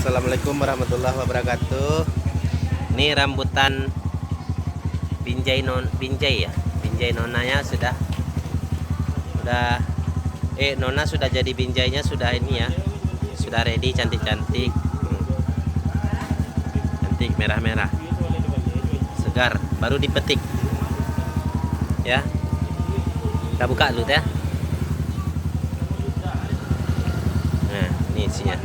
Assalamualaikum warahmatullahi wabarakatuh. Ini rambutan binjai ya. Binjai nonanya sudah nona sudah jadi binjainya, sudah ini ya. Sudah ready, cantik-cantik. Cantik merah-merah. Segar, baru dipetik. Ya. Kita buka dulu ya. Nah, ini isinya.